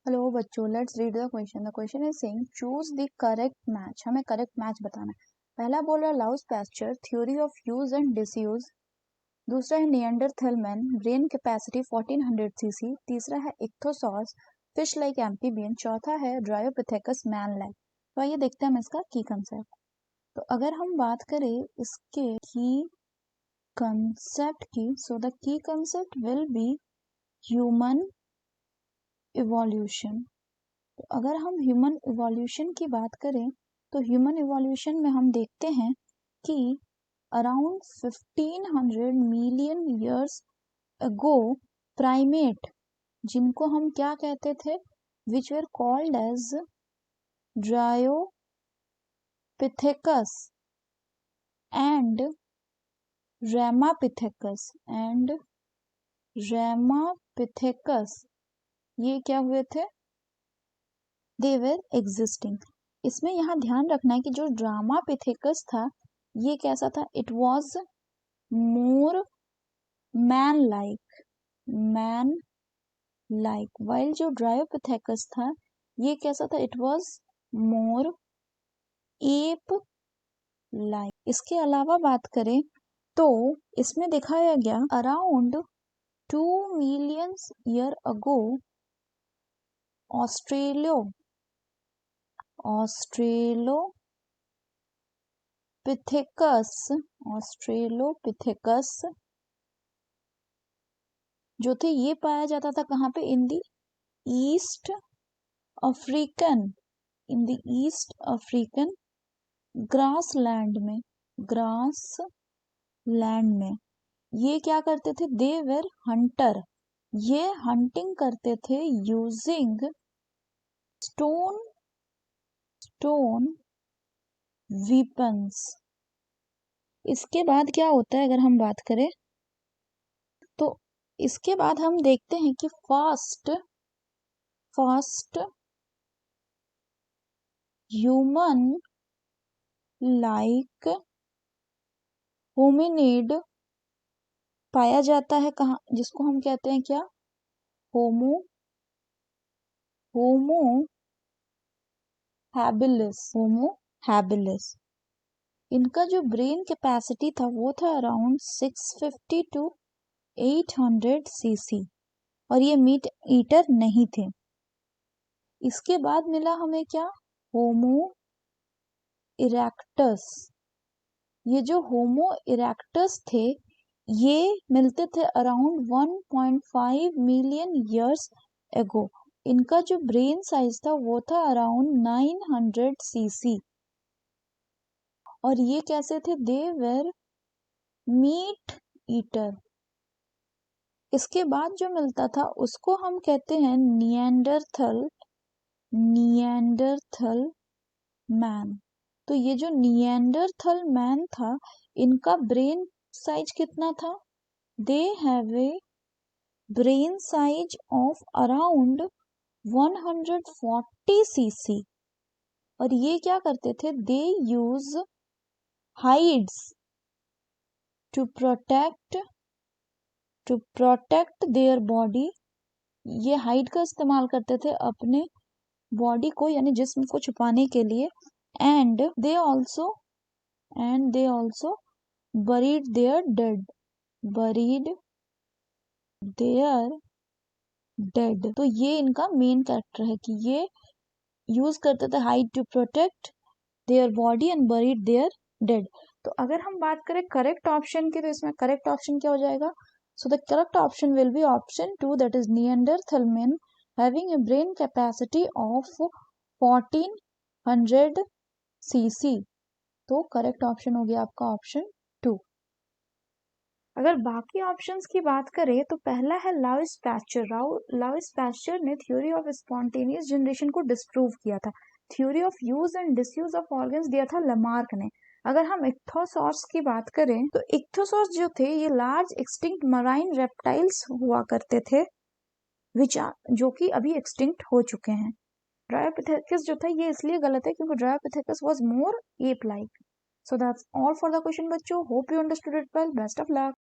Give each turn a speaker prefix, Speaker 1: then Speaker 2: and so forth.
Speaker 1: Hello बच्चों, let's read the question. The question is saying choose the correct match. हमें correct match बताना है। पहला बोल रहा है Laue's pasture, theory of use and disuse. दूसरा है Neanderthal man, brain capacity 1400 CC. तीसरा है इक्थोसॉर्स, फिश लाइक एम्फीबियन। चौथा है ड्रायोपिथेकस मैन लाइक। तो आइए देखते हैं हम इसका की कंसेप्ट। तो अगर हम बात करें इसके की कंसेप्ट की, so the key concept will be human evolution. तो अगर हम ह्यूमन इवोल्यूशन की बात करें तो ह्यूमन इवोल्यूशन में हम देखते हैं कि around 1500 million years ago primate, जिनको हम क्या कहते थे, which were called as Dryopithecus and Ramapithecus, ये क्या हुए थे, दे वर एग्जिस्टिंग। इसमें यहाँ ध्यान रखना है कि जो ड्रामापिथेकस था ये कैसा था, it was more man like while जो ड्रायोपिथेकस था ये कैसा था, it was more ape like. इसके अलावा बात करें तो इसमें दिखाया गया around 2 million year ago Australopithecus जो थे ये पाया जाता था कहाँ पे, in the east African grassland में। ये क्या करते थे, दे वर हंटर, ये हंटिंग करते थे यूजिंग स्टोन वीपन्स। इसके बाद क्या होता है, अगर हम बात करें तो इसके बाद हम देखते हैं कि फर्स्ट ह्यूमन लाइक होमिनिड पाया जाता है कहाँ, जिसको हम कहते हैं क्या, होमो हैबिलिस। इनका जो ब्रेन कैपेसिटी था वो था अराउंड 650 to 800 सीसी, और ये मीट ईटर नहीं थे। इसके बाद मिला हमें क्या, होमो इरेक्टस। ये जो होमो इरेक्टस थे ये मिलते थे अराउंड 1.5 मिलियन ईयर्स एगो। इनका जो ब्रेन साइज था वो था अराउंड 900 सीसी, और ये कैसे थे, दे वेर मीट ईटर। इसके बाद जो मिलता था उसको हम कहते हैं निएंडरथल मैन। तो ये जो निएंडरथल मैन था इनका ब्रेन साइज कितना था, they have a brain size of around 140 CC, और ये क्या करते थे, they use hides to protect their body. ये हाइड का इस्तेमाल करते थे अपने बॉडी को यानी जिस्म को छुपाने के लिए। And they also buried their dead। तो ये इनका मेन कैरेक्टर है कि ये यूज करते थे hide to protect their body and buried their dead। तो अगर हम बात करें करेक्ट ऑप्शन की तो इसमें करेक्ट ऑप्शन क्या हो जाएगा, so the correct option will be option 2, that is Neanderthal man having a brain capacity of 1400 CC. तो करेक्ट ऑप्शन हो गया आपका ऑप्शन 2। अगर बाकी ऑप्शंस की बात करें तो पहला है लाउस पैस्चर ने थ्योरी ऑफ स्पॉन्टेनियस जनरेशन को डिस्प्रूव किया था। Theory of use and disuse of organs दिया था लमार्क ने। अगर हम इक्थोसॉर्स की बात करें तो इक्थोसॉर्स जो थे ये लार्ज एक्सटिंक्ट मराइन रेप्टाइल्स हुआ करते थे जो कि अभी एक्सटिंक्ट हो चुके हैं। ड्रायोपिथेकस जो था ये इसलिए गलत है क्योंकि Dryopithecus was more ape like. So that's all for the question बच्चों. Hope you understood it well. Best of luck.